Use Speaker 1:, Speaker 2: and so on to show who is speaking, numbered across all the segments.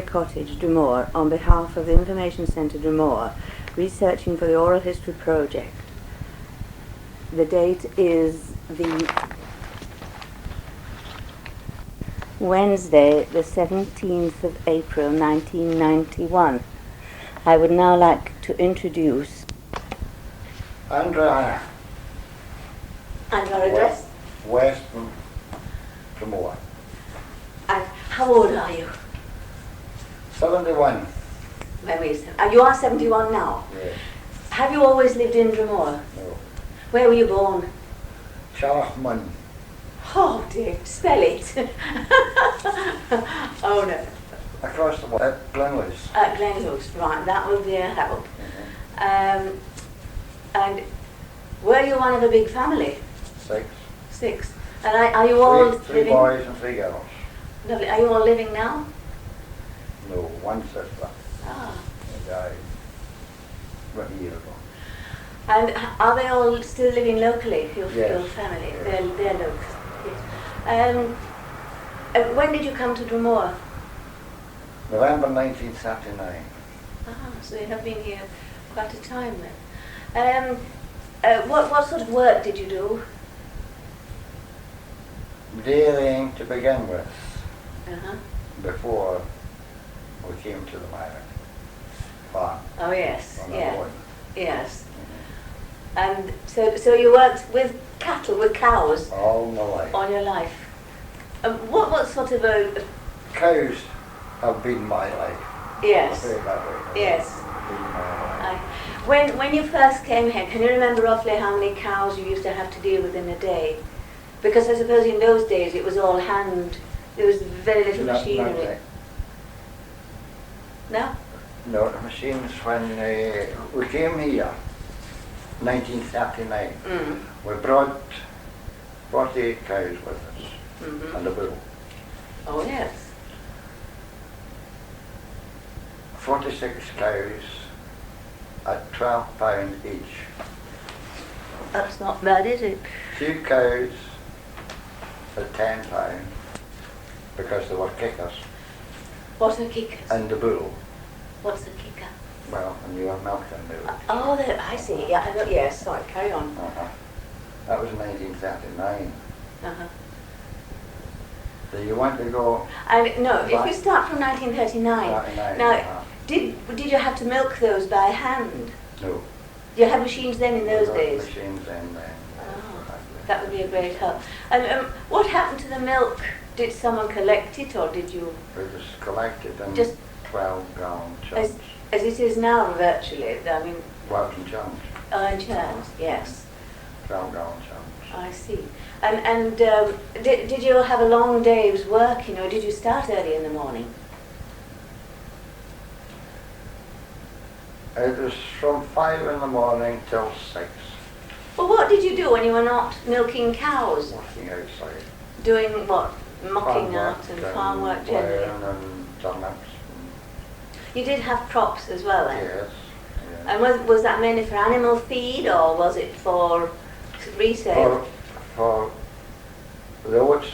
Speaker 1: Cottage, Drummore, on behalf of the Information Centre Drummore, researching for the Oral History Project. The date is the Wednesday, the 17th of April, 1991. I would now like to introduce
Speaker 2: Andrea.
Speaker 1: And your address?
Speaker 2: West Drummore.
Speaker 1: And how old are you?
Speaker 2: 71.
Speaker 1: You are 71 now?
Speaker 2: Yes.
Speaker 1: Have you always lived in Drummore?
Speaker 2: No.
Speaker 1: Where were you born?
Speaker 2: Charleston.
Speaker 1: Oh dear, spell it. Oh no.
Speaker 2: Across the water at Glenwood's.
Speaker 1: At Glenwood's, right, that will be a help.
Speaker 2: Mm-hmm.
Speaker 1: And were you one of a big family?
Speaker 2: 6.
Speaker 1: 6. And are you all
Speaker 2: three
Speaker 1: living?
Speaker 2: boys and 3 girls.
Speaker 1: Lovely. Are you all living now?
Speaker 2: No, one sister.
Speaker 1: Ah.
Speaker 2: She died about a year ago.
Speaker 1: And are they all still living locally, your
Speaker 2: Yes.
Speaker 1: family?
Speaker 2: Yes.
Speaker 1: They're local. Yes. When did you come to Drummore?
Speaker 2: November 1939.
Speaker 1: So you have been here quite a time then. What sort of work did you do?
Speaker 2: Dairying to begin with,
Speaker 1: Uh-huh.
Speaker 2: before we came to the Myroch farm.
Speaker 1: Oh yes,
Speaker 2: On our
Speaker 1: yeah,
Speaker 2: own.
Speaker 1: yes. And so you worked with cattle, with cows,
Speaker 2: All my life.
Speaker 1: all your life. What sort of a
Speaker 2: Cows have been my life.
Speaker 1: yes,
Speaker 2: I'll say it that way.
Speaker 1: yes.
Speaker 2: Been my life.
Speaker 1: When you first came here, can you remember roughly how many cows you used to have to deal with in a day? Because I suppose in those days it was all hand. There was very little machinery. No?
Speaker 2: No, the machines when we came here, 1939, we brought 48 cows with us
Speaker 1: Mm-hmm.
Speaker 2: and a bull.
Speaker 1: Oh yes.
Speaker 2: 46 cows at £12 each.
Speaker 1: That's not bad, is it?
Speaker 2: 2 cows at £10 because they were kickers,
Speaker 1: What are kickers?
Speaker 2: and the bull,
Speaker 1: What's a kicker?
Speaker 2: well, and you were milking the bull.
Speaker 1: Oh, I see. Yeah, yes. Sorry, carry on.
Speaker 2: Uh-huh. That was 1939.
Speaker 1: Uh-huh.
Speaker 2: Do you want to go?
Speaker 1: No, if
Speaker 2: Right.
Speaker 1: we start from 1939.
Speaker 2: 39,
Speaker 1: Now,
Speaker 2: uh-huh.
Speaker 1: did you have to milk those by hand?
Speaker 2: No.
Speaker 1: You had machines then in those
Speaker 2: We got
Speaker 1: days?
Speaker 2: machines in then.
Speaker 1: Oh, that would be a great help. And what happened to the milk? Did someone collect it, or did you,
Speaker 2: It was collected in
Speaker 1: Just
Speaker 2: 12-gallon chunks.
Speaker 1: as it is now virtually, I mean,
Speaker 2: Welcome chunks,
Speaker 1: in chance, yes,
Speaker 2: 12-gallon chunks.
Speaker 1: I see. And did you have a long day's work, or did you start early in the morning?
Speaker 2: It was from 5 in the morning till 6,
Speaker 1: Well, what did you do when you were not milking cows?
Speaker 2: working outside.
Speaker 1: Doing what? Mucking
Speaker 2: Farm
Speaker 1: out
Speaker 2: work
Speaker 1: and farm work
Speaker 2: ploughing
Speaker 1: generally?
Speaker 2: and turnips.
Speaker 1: You did have crops as well then?
Speaker 2: Yes. Yeah.
Speaker 1: And was that mainly for animal feed, or was it for resale?
Speaker 2: For the oats,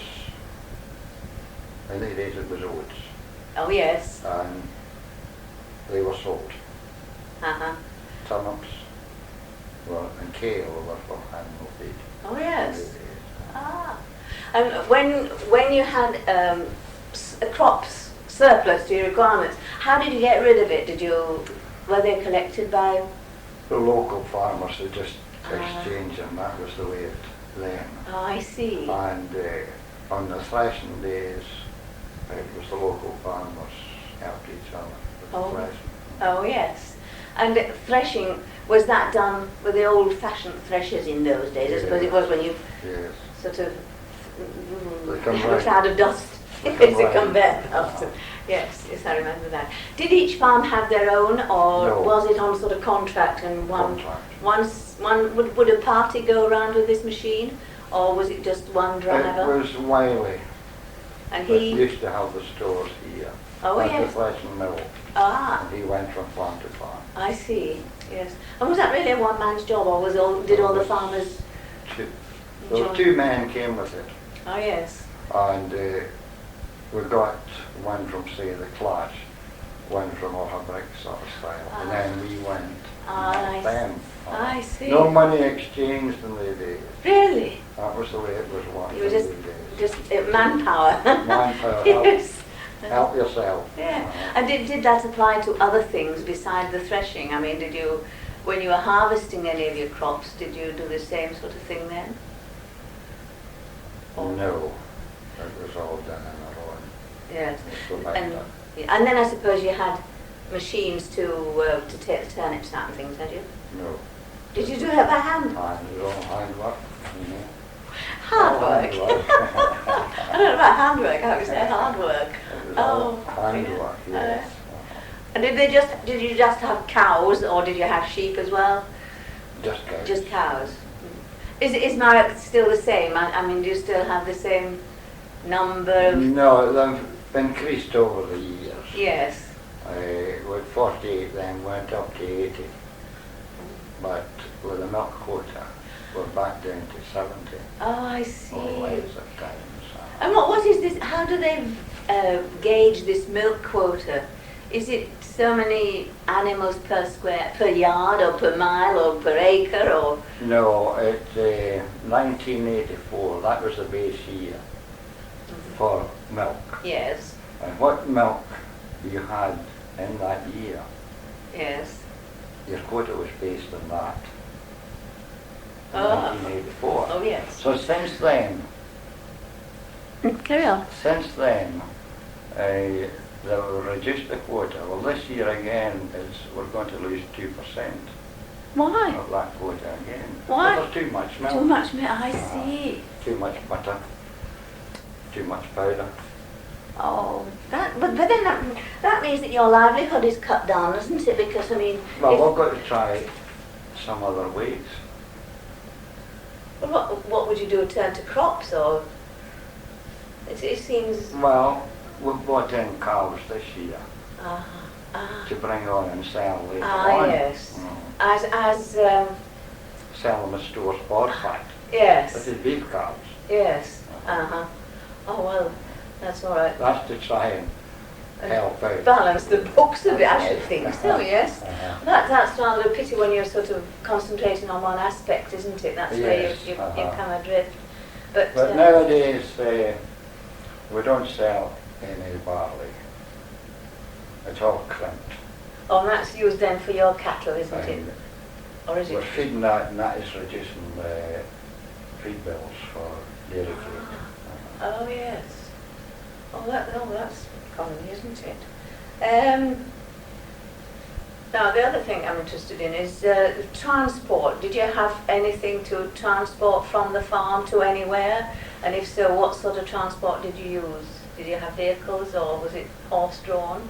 Speaker 2: in the days it was oats,
Speaker 1: Oh yes.
Speaker 2: and they were sold.
Speaker 1: Uh-huh.
Speaker 2: Turnips and kale were for animal feed.
Speaker 1: Oh
Speaker 2: in
Speaker 1: yes.
Speaker 2: the days.
Speaker 1: Ah. And when you had crops surplus to your requirements, how did you get rid of it? Were they collected by?
Speaker 2: The local farmers would just exchange them, that was the way it then.
Speaker 1: Oh, I see.
Speaker 2: And on the threshing days, it was the local farmers helped each other with
Speaker 1: Oh.
Speaker 2: the threshing.
Speaker 1: Oh yes. And threshing, was that done with the old-fashioned threshers in those days? I suppose it was when you
Speaker 2: Yes.
Speaker 1: sort of
Speaker 2: They come
Speaker 1: have a
Speaker 2: round.
Speaker 1: cloud of dust.
Speaker 2: They
Speaker 1: It's
Speaker 2: come
Speaker 1: a conveyor
Speaker 2: round.
Speaker 1: belt. Yes, I remember that. Did each farm have their own, or
Speaker 2: No.
Speaker 1: was it on sort of contract and
Speaker 2: Contract.
Speaker 1: would a party go around with this machine, or was it just one
Speaker 2: It
Speaker 1: driver?
Speaker 2: was Wiley
Speaker 1: And
Speaker 2: that
Speaker 1: he,
Speaker 2: used to have the stores here.
Speaker 1: oh
Speaker 2: At the
Speaker 1: yes,
Speaker 2: threshing mill.
Speaker 1: ah,
Speaker 2: And he went from farm to farm.
Speaker 1: I see. Yes, and was that really a one-man's job, or did all the farmers?
Speaker 2: There were
Speaker 1: join?
Speaker 2: 2 men came with it.
Speaker 1: Oh yes.
Speaker 2: And we got one from, say, the Clash, one from off a brick sort of style, and then we went
Speaker 1: I
Speaker 2: them.
Speaker 1: I see.
Speaker 2: No money exchanged in the days.
Speaker 1: Really?
Speaker 2: That was the way it was worked
Speaker 1: You were
Speaker 2: in
Speaker 1: just,
Speaker 2: the days.
Speaker 1: just manpower.
Speaker 2: Manpower,
Speaker 1: Yes.
Speaker 2: help yourself.
Speaker 1: Yeah. And did that apply to other things besides the threshing? I mean, did you, when you were harvesting any of your crops, did you do the same sort of thing then?
Speaker 2: No, it was all done on our own.
Speaker 1: Yes.
Speaker 2: So like
Speaker 1: And,
Speaker 2: that.
Speaker 1: yeah. And then I suppose you had machines to take the turnips out and things, had you?
Speaker 2: No.
Speaker 1: Did you do that by hand?
Speaker 2: Handwork.
Speaker 1: Hard
Speaker 2: All
Speaker 1: work.
Speaker 2: handwork.
Speaker 1: I don't know about handwork, how you say hard work.
Speaker 2: It was all handwork,
Speaker 1: yeah.
Speaker 2: yes.
Speaker 1: And did you just have cows or did you have sheep as well?
Speaker 2: Just cows.
Speaker 1: Just cows. Is Myroch still the same? I mean, do you still have the same number of...
Speaker 2: No, they've increased over the years.
Speaker 1: Yes.
Speaker 2: With 48 then went up to 80. But with the milk quota, we're back down to 70.
Speaker 1: Oh, I see.
Speaker 2: More or less at times.
Speaker 1: And what is this? How do they gauge this milk quota? Is it so many animals per yard or per mile or per acre or?
Speaker 2: No, it's 1984, that was the base year for milk.
Speaker 1: Yes.
Speaker 2: And what milk you had in that year,
Speaker 1: Yes.
Speaker 2: your quota was based on that. In
Speaker 1: Oh.
Speaker 2: 1984.
Speaker 1: Oh, yes.
Speaker 2: So since then,
Speaker 1: Carry on.
Speaker 2: they've reduced the quota. Well, this year again we're going to lose 2%
Speaker 1: Why?
Speaker 2: of that quota again.
Speaker 1: Why?
Speaker 2: There's too much milk.
Speaker 1: Too much milk. I see.
Speaker 2: Too much butter. Too much powder.
Speaker 1: Oh, but then that means that your livelihood is cut down, doesn't it? Because I mean,
Speaker 2: Well, we've got to try some other ways.
Speaker 1: what would you do? Turn to crops or? It seems.
Speaker 2: Well, we've bought in cows this year to
Speaker 1: Ah,
Speaker 2: bring on and sell later on.
Speaker 1: yes.
Speaker 2: Mm. Sell them as stores bought fat. This
Speaker 1: Yes,
Speaker 2: is beef cows.
Speaker 1: yes. Oh well, that's all right.
Speaker 2: That's to try and help out.
Speaker 1: Balance the books a bit, I should think. So yes,
Speaker 2: Uh-huh.
Speaker 1: that's rather a pity when you're sort of concentrating on one aspect, isn't it? That's where
Speaker 2: Yes,
Speaker 1: you
Speaker 2: uh-huh.
Speaker 1: come adrift. But
Speaker 2: nowadays, we don't sell any barley. It's all crimped.
Speaker 1: oh, and that's used then for your cattle, isn't it?
Speaker 2: And
Speaker 1: Or is
Speaker 2: we're
Speaker 1: it?
Speaker 2: feeding that, and that is reducing the feed bills for dairy feed.
Speaker 1: Oh yes. Oh, that's common, isn't it? Now the other thing I'm interested in is transport. Did you have anything to transport from the farm to anywhere? And if so, what sort of transport did you use? Did you have vehicles or was it horse-drawn?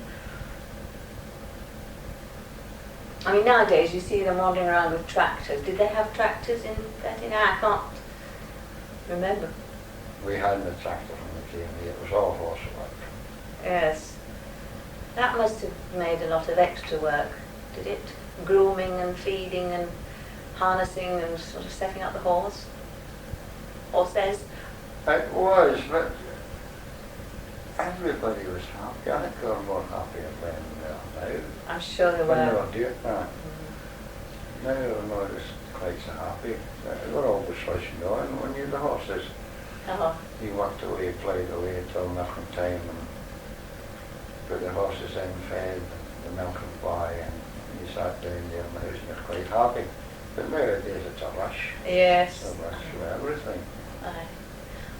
Speaker 1: I mean, nowadays you see them wandering around with tractors. Did they have tractors in Betty? I can't remember.
Speaker 2: We had the tractor when we came here. It was all horse work.
Speaker 1: Yes. That must have made a lot of extra work, did it? Grooming and feeding and harnessing and sort of setting up the horse. Horses.
Speaker 2: It was, but everybody was happy. I think they were more happy when they are now.
Speaker 1: I'm sure they
Speaker 2: When they
Speaker 1: were.
Speaker 2: were doing that. Now they're not as quite so happy. They're always rushing on. When you had the horses,
Speaker 1: Oh,
Speaker 2: you worked away, played away until milking time and put the horses in, fed, the milk would buy, and you sat down there in the house and you're quite happy. But nowadays it's a rush.
Speaker 1: yes.
Speaker 2: It's a rush for everything.
Speaker 1: Aye.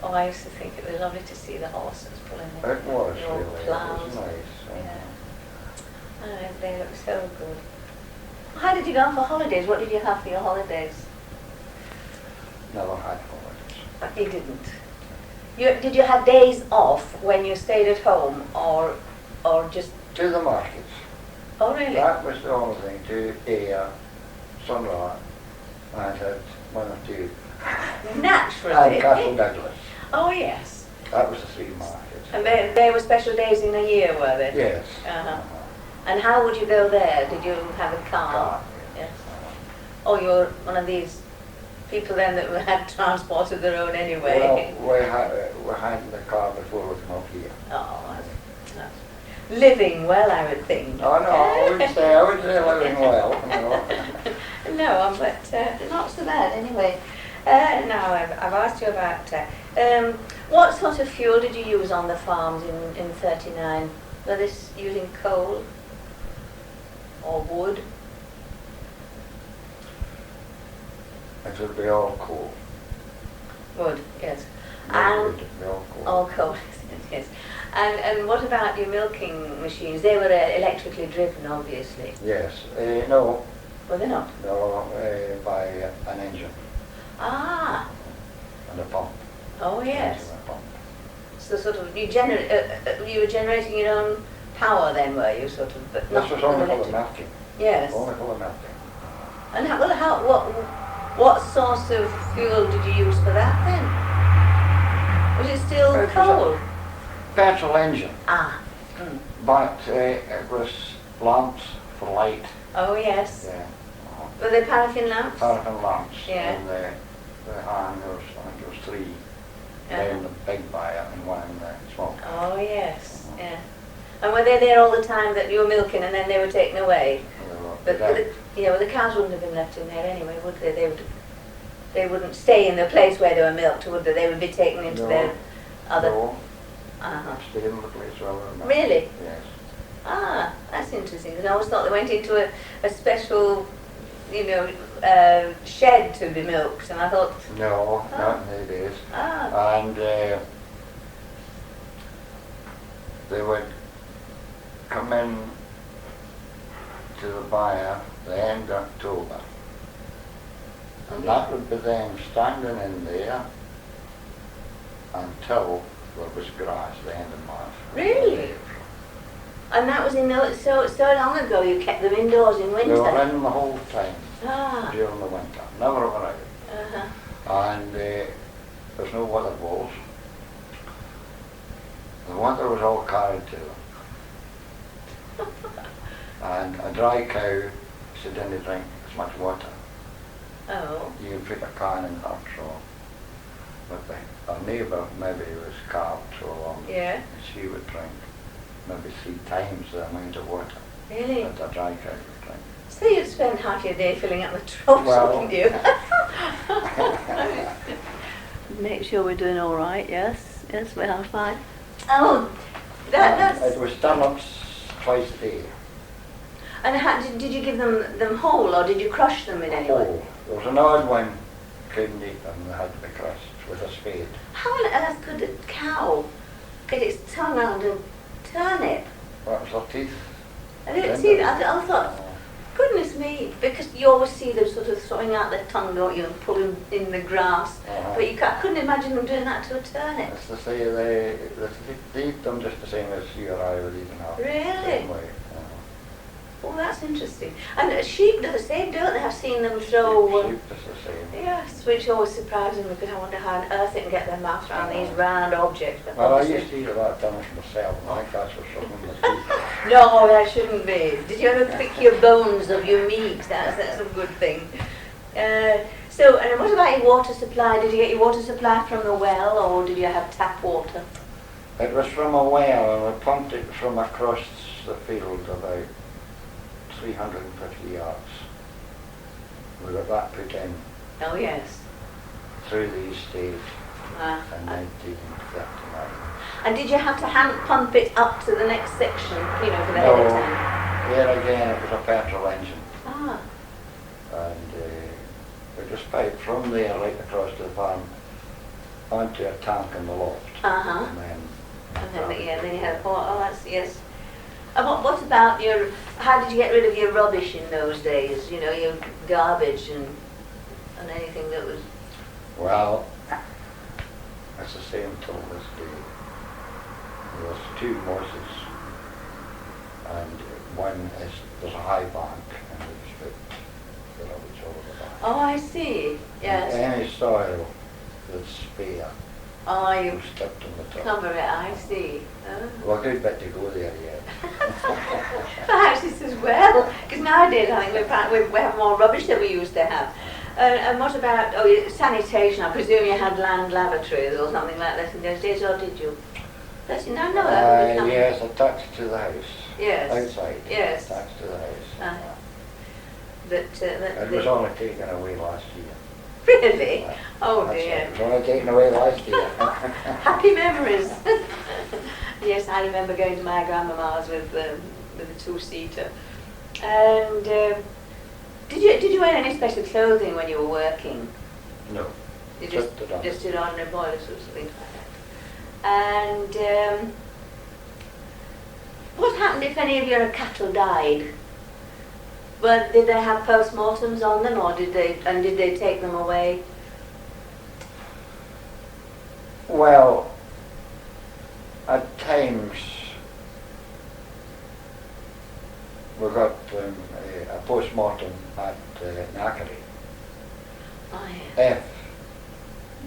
Speaker 1: Oh, I used to think it was lovely to see the horses pulling in.
Speaker 2: It was
Speaker 1: the old
Speaker 2: really, it
Speaker 1: ploughs.
Speaker 2: was nice.
Speaker 1: Yeah. Oh, they look so good. How did you go for holidays? What did you have for your holidays?
Speaker 2: Never had holidays.
Speaker 1: But you didn't. Did you have days off when you stayed at home, or just?
Speaker 2: To the markets.
Speaker 1: Oh, really?
Speaker 2: That was the only thing, to Ayr, Sunderland, and I had one or two.
Speaker 1: Naturally.
Speaker 2: And Castle Douglas.
Speaker 1: Oh, yes.
Speaker 2: That was the three markets.
Speaker 1: And they were special days in a year, were they?
Speaker 2: Yes.
Speaker 1: Uh-huh. And how would you go there? Did you have a car?
Speaker 2: Car,
Speaker 1: Yes. Oh, you're one of these people then that had transport of their own anyway.
Speaker 2: Well, we had the car before we came up here.
Speaker 1: Oh, that's living well, I would think.
Speaker 2: Oh no, I would say living well.
Speaker 1: No, but not so bad anyway. Now I've asked you about what sort of fuel did you use on the farms in 39? Were this using coal or wood?
Speaker 2: It would be all coal.
Speaker 1: Wood, yes.
Speaker 2: It
Speaker 1: And
Speaker 2: would be all coal.
Speaker 1: all coal, yes. And what about your milking machines? They were electrically driven, obviously.
Speaker 2: Yes. No,
Speaker 1: Were they not?
Speaker 2: no, by an engine
Speaker 1: Ah,
Speaker 2: and a pump.
Speaker 1: oh yes.
Speaker 2: Engine and a pump.
Speaker 1: So sort of you were generating your own power then, were you? Sort of, but not
Speaker 2: This was only for the
Speaker 1: electric.
Speaker 2: milking.
Speaker 1: Yes.
Speaker 2: Only for the milking.
Speaker 1: And what source of fuel did you use for that then? Was it still
Speaker 2: It was
Speaker 1: coal?
Speaker 2: Petrol engine,
Speaker 1: Ah. Mm.
Speaker 2: but it was lamps for light.
Speaker 1: Oh yes.
Speaker 2: Yeah.
Speaker 1: Were they paraffin lamps?
Speaker 2: Paraffin lamps.
Speaker 1: Yeah.
Speaker 2: And there was, I think there was three.
Speaker 1: Uh-huh.
Speaker 2: One in the big buyer and one in the small.
Speaker 1: Oh yes. Yeah. And were they there all the time that you were milking, and then they were taken away? But the cows wouldn't have been left in there anyway, would they? They wouldn't stay in the place where they were milked, would they? They would be taken into their other.
Speaker 2: No,
Speaker 1: Uh-huh.
Speaker 2: stayed in the place where we were milking.
Speaker 1: Really?
Speaker 2: Yes.
Speaker 1: Ah, that's interesting. Because I always thought they went into a special, shed to be milked, and I thought.
Speaker 2: No,
Speaker 1: Ah.
Speaker 2: not in the days.
Speaker 1: Ah.
Speaker 2: And they would come in to the buyer the end of October. And that would be them standing in there until there was grass the end of March.
Speaker 1: Really? And that was so long ago. You kept them indoors in winter.
Speaker 2: They were in the whole time
Speaker 1: Ah.
Speaker 2: during the winter, never went out.
Speaker 1: Uh-huh.
Speaker 2: And there's no water balls. The water was all carried to them. And a dry cow should only drink as much water.
Speaker 1: Oh.
Speaker 2: You put a can in her, so our neighbour maybe was calved so long,
Speaker 1: Yeah.
Speaker 2: and she would drink maybe 3 times the amount of water
Speaker 1: Really?
Speaker 2: that a dry cow would drink.
Speaker 1: So you'd spend half your day filling up the troughs,
Speaker 2: Well.
Speaker 1: wouldn't you? Make sure we're doing all right. Yes. Yes, we are fine. Oh, that's.
Speaker 2: It was turnips twice a day.
Speaker 1: And did you give them whole, or did you crush them in any way?
Speaker 2: Oh, there was an odd one, couldn't eat them, they had to be crushed with a spade.
Speaker 1: How on earth could a cow get its tongue out of turnip?
Speaker 2: What was her teeth?
Speaker 1: I didn't
Speaker 2: Tender.
Speaker 1: see that. I thought, goodness me, because you always see them sort of throwing out their tongue, don't you, and pulling in the grass.
Speaker 2: Uh-huh.
Speaker 1: But I couldn't imagine them doing that to a turnip.
Speaker 2: It's to say they eat them just the same as you or I would eat them.
Speaker 1: Really?
Speaker 2: Same way.
Speaker 1: Oh, that's interesting. And sheep do the same, don't they? I've seen them throw.
Speaker 2: Sheep is the same.
Speaker 1: Yes, which always surprises me because I wonder how on earth they can get their mouth around these round objects. But
Speaker 2: Well, I
Speaker 1: obviously-
Speaker 2: used to eat a lot of turnips myself, and I think that's what something was eating.
Speaker 1: No, that shouldn't be. Did you ever pick your bones of your meat? That's a good thing. So, and what about your water supply? Did you get your water supply from the well, or did you have tap water?
Speaker 2: It was from a well, and we pumped it from across the field about 350 yards. We got that put in
Speaker 1: Oh yes.
Speaker 2: through the estate
Speaker 1: Ah,
Speaker 2: in 1939.
Speaker 1: and did you have to hand pump it up to the next section, for the head
Speaker 2: No,
Speaker 1: tank?
Speaker 2: here again it was a petrol engine,
Speaker 1: Ah,
Speaker 2: and it was piped from there right across to the farm onto a tank in the loft.
Speaker 1: uh-huh.
Speaker 2: And then
Speaker 1: Then you had, that's, yes. And what about how did you get rid of your rubbish in those days? Your garbage and anything that was.
Speaker 2: Well, it's the same till this day. There's 2 morsels, and there's a high bank, and we just put the rubbish over the bank.
Speaker 1: Oh, I see. Yes.
Speaker 2: Any soil that's spare,
Speaker 1: Oh, you
Speaker 2: we stepped on the top.
Speaker 1: cover it. I see. Oh.
Speaker 2: Well, a good bit to go there yet.
Speaker 1: Perhaps this as well, because nowadays I think we have more rubbish than we used to have. And what about sanitation? I presume you had land lavatories or something like that in those days, or did you? Does it? No, that would be
Speaker 2: yes, attached to the house.
Speaker 1: Yes.
Speaker 2: Outside.
Speaker 1: Yes.
Speaker 2: Attached to the house.
Speaker 1: That
Speaker 2: It was only taken away last year.
Speaker 1: Really? Oh
Speaker 2: That's
Speaker 1: dear.
Speaker 2: right. It was only taken away last year.
Speaker 1: Happy memories. Yes, I remember going to my grandmama's with a two-seater. And did you wear any special clothing when you were working?
Speaker 2: No.
Speaker 1: You
Speaker 2: Just
Speaker 1: did ordinary boiler suits, things like that. And what happened if any of your cattle died? Well, did they have post-mortems on them, or did they take them away?
Speaker 2: Well, at times we got a post-mortem at Knackery.
Speaker 1: Oh, yeah.
Speaker 2: If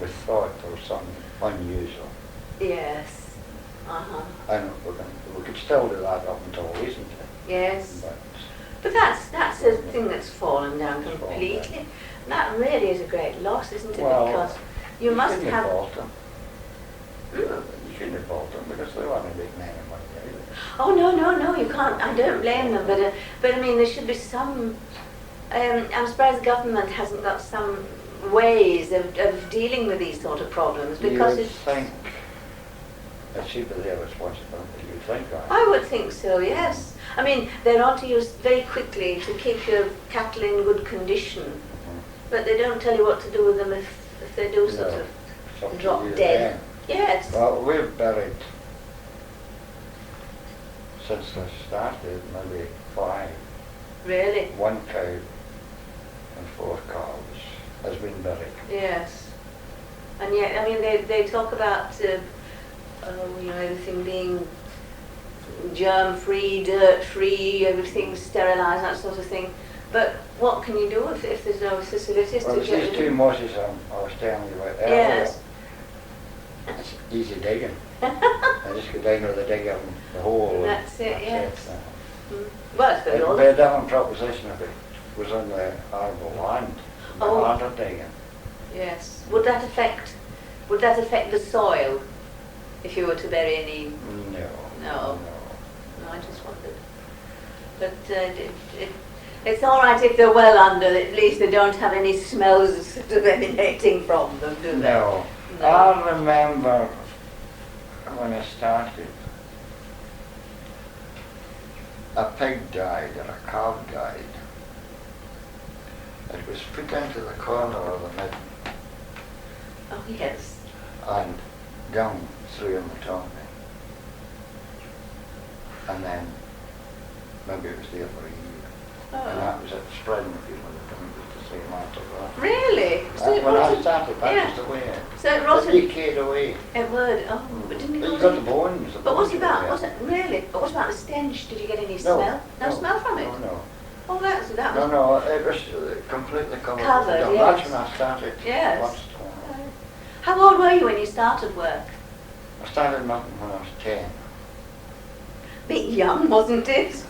Speaker 2: we thought there was something unusual.
Speaker 1: Yes. Uh-huh.
Speaker 2: And we could still do that up until recently.
Speaker 1: Yes. But that's a thing that's fallen down
Speaker 2: It's fallen
Speaker 1: completely.
Speaker 2: down.
Speaker 1: That really is a great loss, isn't it?
Speaker 2: Well,
Speaker 1: because you must
Speaker 2: shouldn't
Speaker 1: have.
Speaker 2: fault them. You shouldn't have fault them because they weren't a big man of money either.
Speaker 1: Oh no, you can't. I don't blame them, but I mean there should be some. I'm surprised the government hasn't got some ways of dealing with these sort of problems because
Speaker 2: you
Speaker 1: it's.
Speaker 2: think it should be their responsibility. You think that?
Speaker 1: I would think so. Yes. I mean they're on to use very quickly to keep your cattle in good condition, but they don't tell you what to do with them if they do sort of
Speaker 2: Something
Speaker 1: drop
Speaker 2: you
Speaker 1: dead.
Speaker 2: then.
Speaker 1: Yes.
Speaker 2: Well, we've buried since this started maybe 5.
Speaker 1: Really?
Speaker 2: 1 cow and 4 calves has been buried.
Speaker 1: Yes. And yet, I mean, they talk about everything being germ-free, dirt-free, everything sterilised, that sort of thing. But what can you do if there's no facilities
Speaker 2: Well,
Speaker 1: to
Speaker 2: there's
Speaker 1: get
Speaker 2: these
Speaker 1: rid
Speaker 2: 2
Speaker 1: of?
Speaker 2: mosses I was telling you about earlier.
Speaker 1: Yes.
Speaker 2: It's easy digging. I just go down with the digger and the hole.
Speaker 1: That's it, yes.
Speaker 2: It.
Speaker 1: Well, it's very
Speaker 2: It'd
Speaker 1: old.
Speaker 2: be a different proposition if it was on the arable land.
Speaker 1: Oh.
Speaker 2: Harder digging.
Speaker 1: Yes. Would that affect the soil if you were to bury any?
Speaker 2: No.
Speaker 1: No, I just wondered. But it's all right if they're well under. At least they don't have any smells sort of emanating from them, do they?
Speaker 2: No.
Speaker 1: No.
Speaker 2: I remember when I started, a pig died or a calf died. It was put into the corner of the midden
Speaker 1: Oh yes.
Speaker 2: and gone through in the tummy. And then maybe it was there for a year. And that was it, spreading the people in the community to see much of that.
Speaker 1: Really? So it
Speaker 2: When I
Speaker 1: rotted-
Speaker 2: started, that
Speaker 1: yeah.
Speaker 2: was the way it.
Speaker 1: So it
Speaker 2: It
Speaker 1: rotted.
Speaker 2: decayed away.
Speaker 1: It would. Oh, but didn't it
Speaker 2: But
Speaker 1: go
Speaker 2: you got the
Speaker 1: away?
Speaker 2: bones.
Speaker 1: But what
Speaker 2: bones
Speaker 1: about?
Speaker 2: were
Speaker 1: Was
Speaker 2: there.
Speaker 1: it really? But what about the stench? Did you get any
Speaker 2: No,
Speaker 1: smell? No smell from it.
Speaker 2: No.
Speaker 1: Oh, that was.
Speaker 2: No, it was completely covered.
Speaker 1: Covered,
Speaker 2: with
Speaker 1: yes.
Speaker 2: That's when I started.
Speaker 1: Yes.
Speaker 2: First,
Speaker 1: How old were you when you started work?
Speaker 2: I started milking when I was 10.
Speaker 1: Bit young, wasn't it?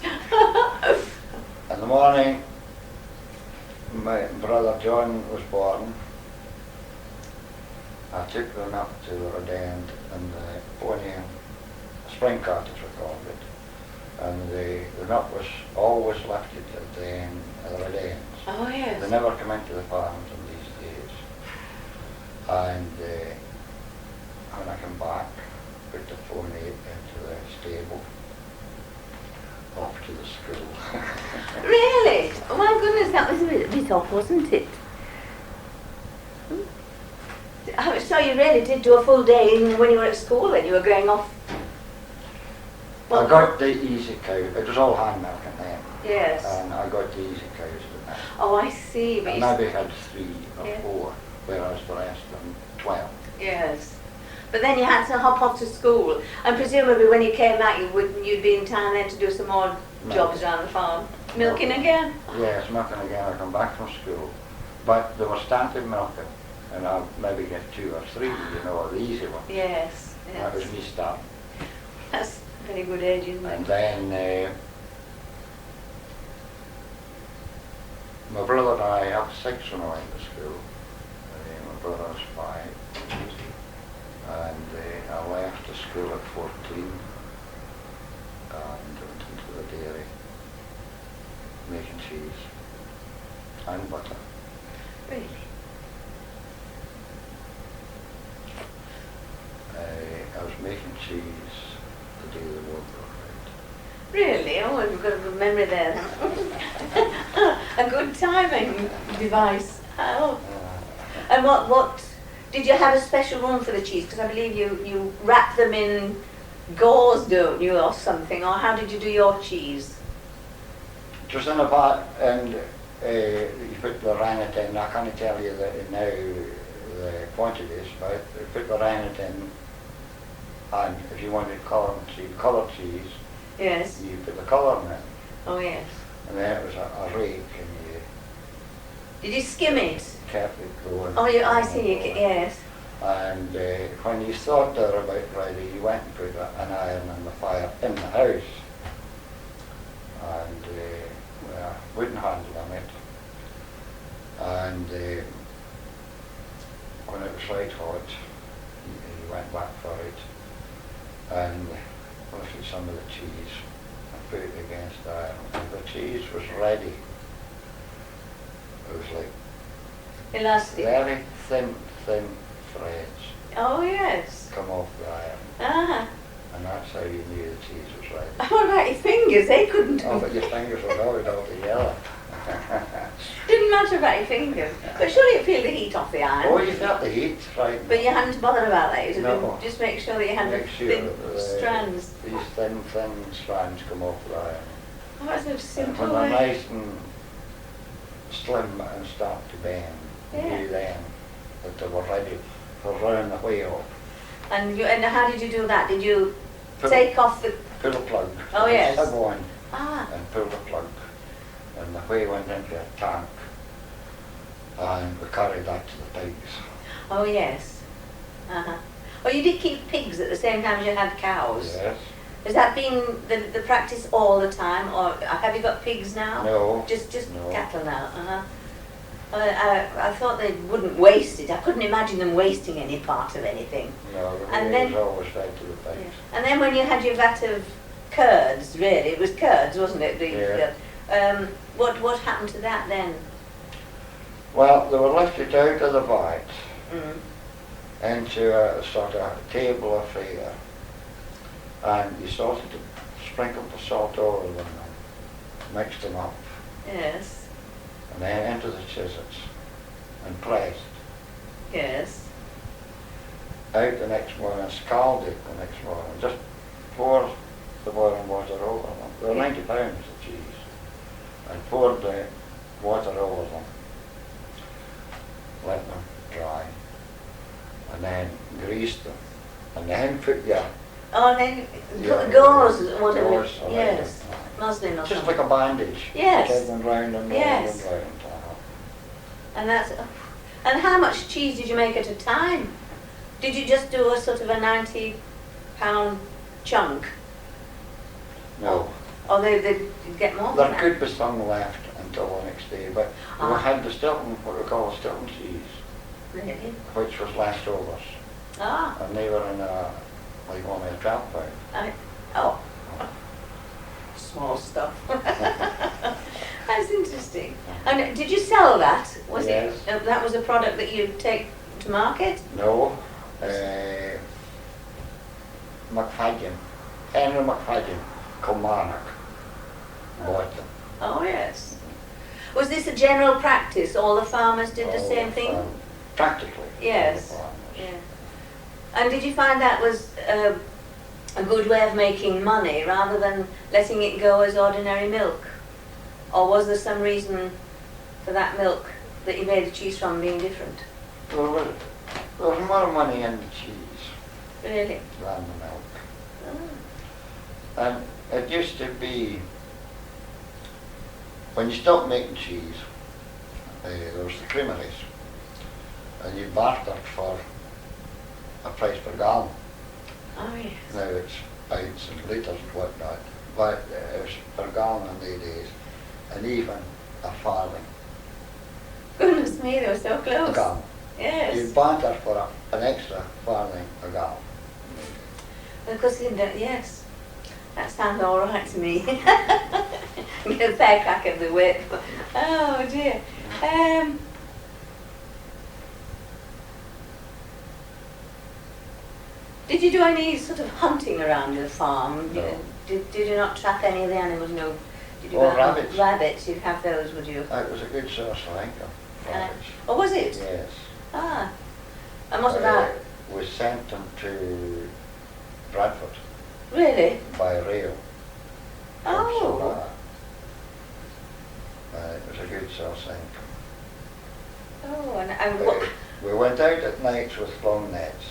Speaker 2: In the morning, my brother John was born. I took them up to the road end and the pony and spring cart as we called it. And the nut was always lifted at the end, at the road ends.
Speaker 1: Oh yes.
Speaker 2: They never come into the farms in these days. And when I come back, put the pony into the stable, off to the school.
Speaker 1: Really? Oh my goodness, that was a bit off, wasn't it? So you really did do a full day even when you were at school then? You were going off?
Speaker 2: I got the easy cow. It was all hand milking then.
Speaker 1: Yes.
Speaker 2: And I got the easy cows with that.
Speaker 1: Oh, I see. But
Speaker 2: I
Speaker 1: you
Speaker 2: maybe had 3 or
Speaker 1: Yeah.
Speaker 2: 4, whereas the rest of them 12.
Speaker 1: Yes. But then you had to hop off to school. And presumably when you came back you'd be in time then to do some more jobs around the farm. Milking again?
Speaker 2: Yes, milking again. I come back from school. But they were starting milking. And I'd maybe get 2 or 3, the easy ones.
Speaker 1: Yes.
Speaker 2: That was
Speaker 1: Yes.
Speaker 2: me starting.
Speaker 1: That's a very good age, isn't
Speaker 2: And
Speaker 1: it?
Speaker 2: then my brother and I had 6 when I went to school. My brother was 5. And I left the school school at 14 and went into the dairy making cheese and butter.
Speaker 1: Really?
Speaker 2: I was making cheese the day the war broke out.
Speaker 1: Really? Oh, you've got a good memory there. A good timing device. Oh. And what did you have a special room for the cheese? Because I believe you wrap them in gauze, don't you, or something? Or how did you do your cheese?
Speaker 2: It was in a vat, and you put the rennet in. I can't tell you now the quantities, but you put the rennet in, and if you wanted coloured cheese,
Speaker 1: Yes.
Speaker 2: you put the colour in it.
Speaker 1: Oh, yes.
Speaker 2: And then it was a rake, and you
Speaker 1: Did you skim it?
Speaker 2: kept it going.
Speaker 1: Oh, I see. Yes.
Speaker 2: And when you thought they were about ready, you went and put an iron on the fire in the house, and wooden handle on it. And when it was right hot, you went back for it and lifted some of the cheese and put it against the iron. And the cheese was ready. It was like
Speaker 1: Elastic.
Speaker 2: very thin threads
Speaker 1: Oh, yes.
Speaker 2: come off the iron.
Speaker 1: Ah.
Speaker 2: And that's how you knew the cheese was ready.
Speaker 1: What about your fingers? They couldn't.
Speaker 2: Oh, but your fingers were always all together.
Speaker 1: Didn't matter about your fingers. But surely you feel the heat off the iron.
Speaker 2: Oh, you felt the heat, right?
Speaker 1: But you hadn't bothered about that. You
Speaker 2: No.
Speaker 1: just make sure that you had the
Speaker 2: Make sure
Speaker 1: thin
Speaker 2: that
Speaker 1: strands.
Speaker 2: these thin strands come off the iron.
Speaker 1: Oh, that's a
Speaker 2: And
Speaker 1: simple
Speaker 2: when they're
Speaker 1: way.
Speaker 2: nice and slim and start to bend, you
Speaker 1: Yeah.
Speaker 2: knew then that they were ready for running the wheel.
Speaker 1: And how did you do that? Did you
Speaker 2: Pull-
Speaker 1: take off the?
Speaker 2: Pull the plug.
Speaker 1: Oh, yes.
Speaker 2: Tug on
Speaker 1: Ah.
Speaker 2: and pull the plug. And the whey went into a tank. And we carried that to the pigs.
Speaker 1: Oh, yes. Uh-huh. Oh, you did keep pigs at the same time as you had cows.
Speaker 2: Yes.
Speaker 1: Has that been the practice all the time, or have you got pigs now?
Speaker 2: No.
Speaker 1: Just
Speaker 2: No.
Speaker 1: cattle now. Uh-huh. I thought they wouldn't waste it. I couldn't imagine them wasting any part of anything.
Speaker 2: No, the
Speaker 1: And
Speaker 2: whey
Speaker 1: then-
Speaker 2: was always fed to the pigs.
Speaker 1: And then when you had your vat of curds, really, it was curds, wasn't it?
Speaker 2: Yeah.
Speaker 1: What happened to that then?
Speaker 2: Well, they were lifted out of the vat
Speaker 1: Mm.
Speaker 2: into a sort of table of fire, and you started to sprinkle the salt over them and mix them up,
Speaker 1: Yes.
Speaker 2: and then into the chisels and pressed.
Speaker 1: Yes.
Speaker 2: Out the next morning, scalded the next morning, just pour the boiling water over them. They were
Speaker 1: Yeah.
Speaker 2: 90 pounds of cheese, and poured the water over them, let them dry, and then greased them, and then put your
Speaker 1: Oh, and then
Speaker 2: Yeah,
Speaker 1: gauze, whatever.
Speaker 2: gauze around
Speaker 1: Yes.
Speaker 2: them.
Speaker 1: Muslin or
Speaker 2: Just
Speaker 1: something.
Speaker 2: like a bandage.
Speaker 1: Yes.
Speaker 2: Take them round and round
Speaker 1: Yes.
Speaker 2: and round.
Speaker 1: And that's. And how much cheese did you make at a time? Did you just do a sort of a 90-pound chunk?
Speaker 2: No.
Speaker 1: Or they'd get more
Speaker 2: There
Speaker 1: than that?
Speaker 2: could be some left until the next day, but we
Speaker 1: Ah.
Speaker 2: had the Stilton, what we call Stilton cheese,
Speaker 1: Really?
Speaker 2: which was leftovers,
Speaker 1: Ah.
Speaker 2: and they were in like only a 12 pound.
Speaker 1: Oh. Small stuff. That's interesting. And did you sell that? Was
Speaker 2: Yes.
Speaker 1: it? That was a product that you take to market?
Speaker 2: No, McFadden, Henry McFadden, Kilmarnock, bought them.
Speaker 1: Oh, yes. Was this a general practice? All the farmers did the
Speaker 2: All
Speaker 1: same
Speaker 2: the
Speaker 1: thing?
Speaker 2: farm- Practically.
Speaker 1: Yes.
Speaker 2: all the farmers.
Speaker 1: Yeah. And did you find that was a good way of making money rather than letting it go as ordinary milk? Or was there some reason for that milk that you made the cheese from being different?
Speaker 2: There was more money in the cheese
Speaker 1: Really?
Speaker 2: than the milk.
Speaker 1: Oh.
Speaker 2: And it used to be, when you stopped making cheese, there was the creameries, and you bartered for a price per gallon.
Speaker 1: Oh, yes.
Speaker 2: Now it's pints and litres and whatnot, but it was per gallon in the days, and even a farthing
Speaker 1: Goodness me, they were so
Speaker 2: a
Speaker 1: close.
Speaker 2: gallon.
Speaker 1: Yes.
Speaker 2: You barter for an extra farthing a gallon.
Speaker 1: Because yes, that sounds all right to me. Get a fair crack of the whip. Oh dear. Did you do any sort of hunting around the farm?
Speaker 2: No.
Speaker 1: Did you not trap any of the animals? No. Did you
Speaker 2: Oh,
Speaker 1: have
Speaker 2: rabbits.
Speaker 1: Rabbits, you'd have those, would you?
Speaker 2: It was a good source of income. Rabbits.
Speaker 1: Oh, was it?
Speaker 2: Yes.
Speaker 1: Ah. And what about?
Speaker 2: We sent them to Bradford
Speaker 1: Really?
Speaker 2: by rail. from
Speaker 1: Oh.
Speaker 2: Savannah. It was a good source of income.
Speaker 1: Oh, and what?
Speaker 2: We went out at nights with long nets.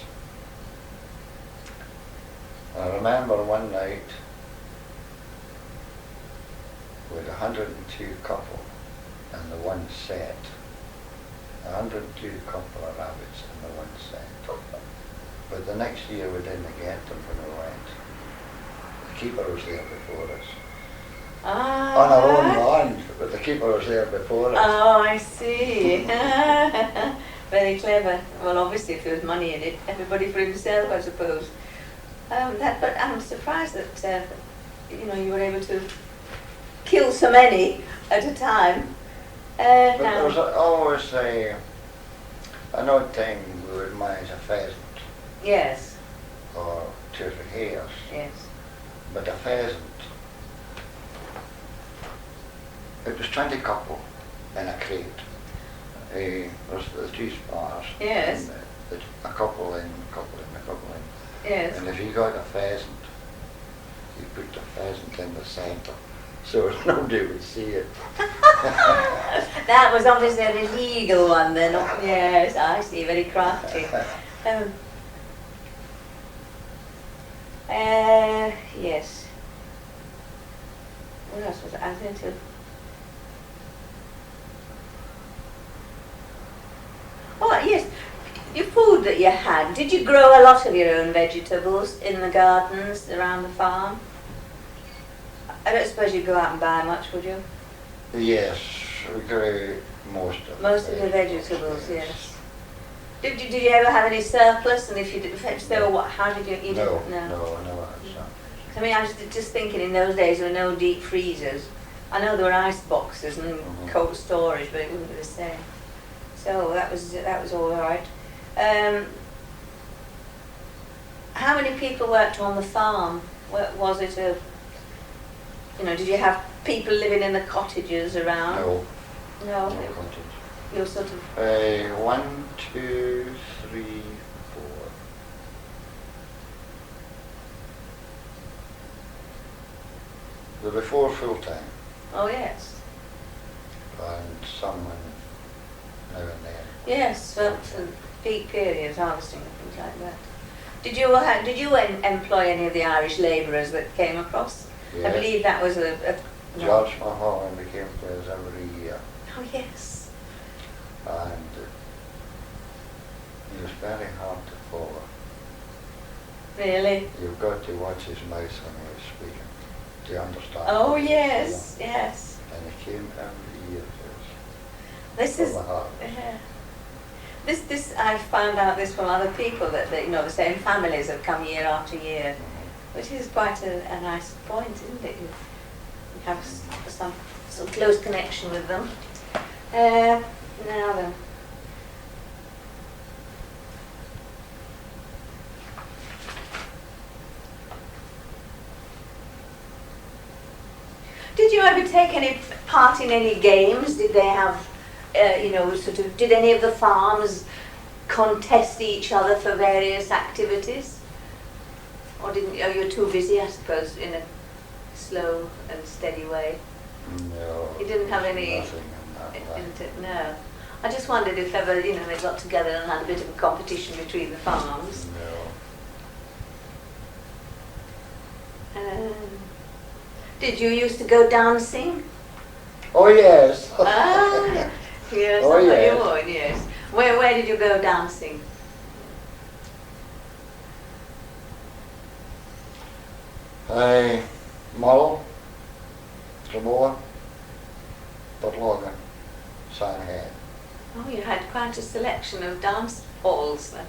Speaker 2: I remember one night with 102 couple in the one set. 102 couple of rabbits in the one set. But the next year we didn't get them when we went. The keeper was there before us.
Speaker 1: Ah.
Speaker 2: On our own land, but the keeper was there before us.
Speaker 1: Oh, I see. Very clever. Well, obviously, if there was money in it, everybody for himself, I suppose. But I'm surprised that you were able to kill so many at a time.
Speaker 2: But there was always an odd time we would manage a pheasant
Speaker 1: Yes.
Speaker 2: or 2 or 3 hares.
Speaker 1: Yes.
Speaker 2: But a pheasant, it was 20 couple in a crate. There was the 2 spars.
Speaker 1: Yes.
Speaker 2: And a couple in, a couple in, a couple in.
Speaker 1: Yes.
Speaker 2: And if you got a pheasant, you put the pheasant in the centre so nobody would see it.
Speaker 1: That was obviously an illegal one then. Yes, I see. Very crafty. Yes. What else was I going to? Oh, yes. Your food that you had, did you grow a lot of your own vegetables in the gardens around the farm? I don't suppose you'd go out and buy much, would you?
Speaker 2: Yes, we grew most of
Speaker 1: the vegetables, yes. Did you ever have any surplus? And if you did, if so, how did you eat it?
Speaker 2: No.
Speaker 1: I mean, I was just thinking in those days there were no deep freezers. I know there were ice boxes and cold storage, but it wouldn't be the same. So that was all right. How many people worked on the farm? Was it did you have people living in the cottages around?
Speaker 2: No.
Speaker 1: No.
Speaker 2: No cottage.
Speaker 1: You're sort of.
Speaker 2: 1, 2, 3, 4. There were 4 full time
Speaker 1: Oh yes.
Speaker 2: and someone now and then.
Speaker 1: Yes, for peak periods, harvesting and things like that. Did you employ any of the Irish labourers that came across?
Speaker 2: Yes.
Speaker 1: I believe that was a
Speaker 2: George Mulholland came to us every year,
Speaker 1: Oh yes.
Speaker 2: and he was very hard to follow.
Speaker 1: Really?
Speaker 2: You've got to watch his mouth when he was speaking to understand.
Speaker 1: Oh
Speaker 2: what he was
Speaker 1: yes,
Speaker 2: saying.
Speaker 1: yes.
Speaker 2: And he came every year to
Speaker 1: This
Speaker 2: us.
Speaker 1: is.
Speaker 2: Full of heart.
Speaker 1: This I've found out this from other people that the same families have come year after year, which is quite a nice point, isn't it? You have some close connection with them. Now then. Did you ever take any part in any games? Did they have, did any of the farms contest each other for various activities? Or you were too busy, I suppose, in a slow and steady way?
Speaker 2: No.
Speaker 1: You didn't have any.
Speaker 2: Nothing in that line.
Speaker 1: No. I just wondered if ever, they got together and had a bit of a competition between the farms.
Speaker 2: No.
Speaker 1: Did you used to go dancing?
Speaker 2: Oh yes.
Speaker 1: Ah, yes,
Speaker 2: Oh,
Speaker 1: I thought
Speaker 2: yes.
Speaker 1: you would, yes. Where did you go dancing?
Speaker 2: Myroch Drummore, Budlogan, Sandhead.
Speaker 1: Oh, you had quite a selection of dance halls then.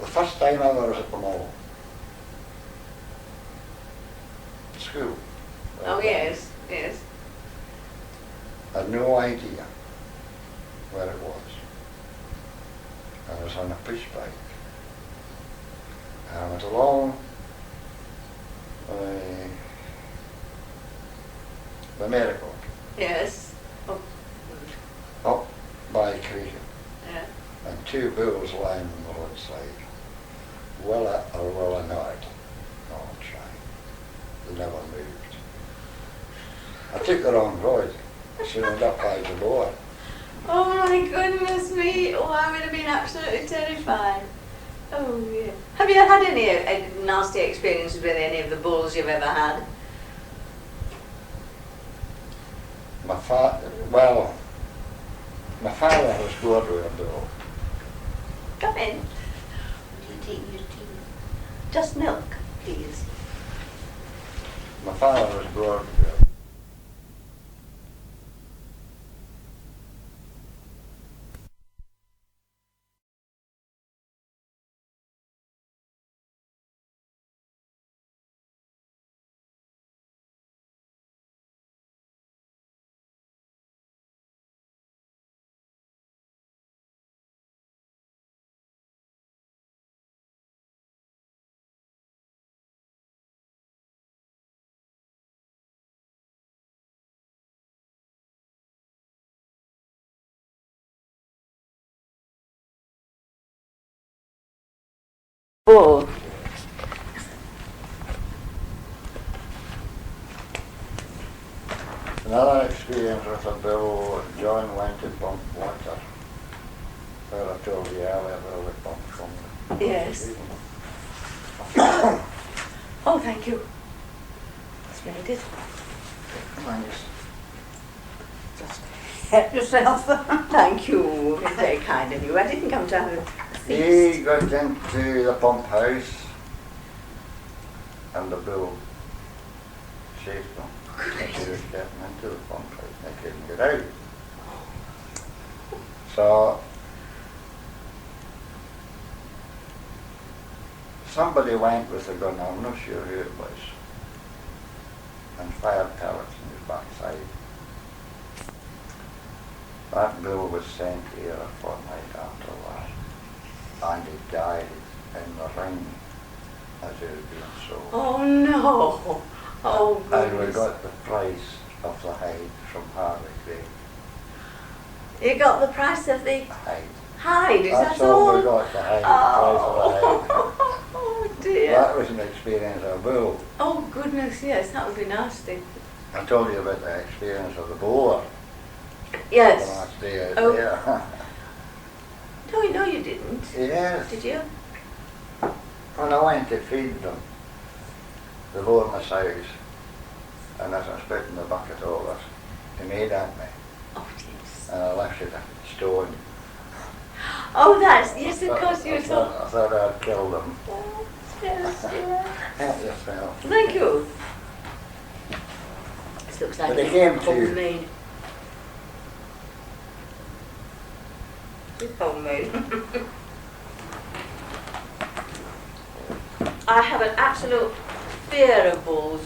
Speaker 2: the first time I was at the mall. School.
Speaker 1: Oh yes, yes.
Speaker 2: I had no idea where it was. I was on a push bike. I went along the Myroch,
Speaker 1: Yes. Oh.
Speaker 2: up by Creek,
Speaker 1: Yeah.
Speaker 2: and two bulls lying on the roadside. Well or well or not, no one tried. They never moved. I took the wrong road, so I ended up by the boar.
Speaker 1: Oh my goodness me! Oh, I would have been absolutely terrified. Oh yeah. Have you had any nasty experiences with any of the bulls you've ever had?
Speaker 2: My father was good with a bull.
Speaker 1: Come in. You take your tea. Just milk, please.
Speaker 2: My father was good with a
Speaker 1: Bull.
Speaker 2: Another experience with a bull. John went to pump water. Well, I told you earlier where we pumped from.
Speaker 1: Yes. Oh, thank you. That's made it.
Speaker 2: Thanks.
Speaker 1: Just help yourself. Thank you. You're very kind of you. I didn't come to have a feast.
Speaker 2: He got into the pump house and the bull chased him. He was getting into the pump house and they couldn't get out. So somebody went with a gun, I'm not sure who it was, and fired pellets in his backside. That bull was sent here a fortnight after that, and he died in the ring as he was being sold.
Speaker 1: Oh no. Oh
Speaker 2: And we
Speaker 1: goodness.
Speaker 2: got the price of the hide from Harvey Gray.
Speaker 1: You got the price of the
Speaker 2: Hide.
Speaker 1: hide, is
Speaker 2: That's
Speaker 1: that
Speaker 2: all
Speaker 1: all?
Speaker 2: we got, the hide, the price of the hide.
Speaker 1: Oh dear.
Speaker 2: That was an experience of a bull.
Speaker 1: Oh goodness, yes, that would be nasty.
Speaker 2: I told you about the experience of the boar the
Speaker 1: Yes.
Speaker 2: last day out
Speaker 1: Oh.
Speaker 2: there.
Speaker 1: No, you didn't.
Speaker 2: Yes.
Speaker 1: Did you?
Speaker 2: When I went to feed them, the boar in the sows, and as I spit in the bucket over, he made at me,
Speaker 1: Oh yes.
Speaker 2: and I left it a stone.
Speaker 1: Oh, that's, yes, of course you
Speaker 2: I
Speaker 1: thought.
Speaker 2: thought I'd kill them.
Speaker 1: Oh, yes, yes.
Speaker 2: Help yourself.
Speaker 1: Thank you. This looks like
Speaker 2: But it came to-
Speaker 1: homemade. It's homemade. I have an absolute fear of bulls.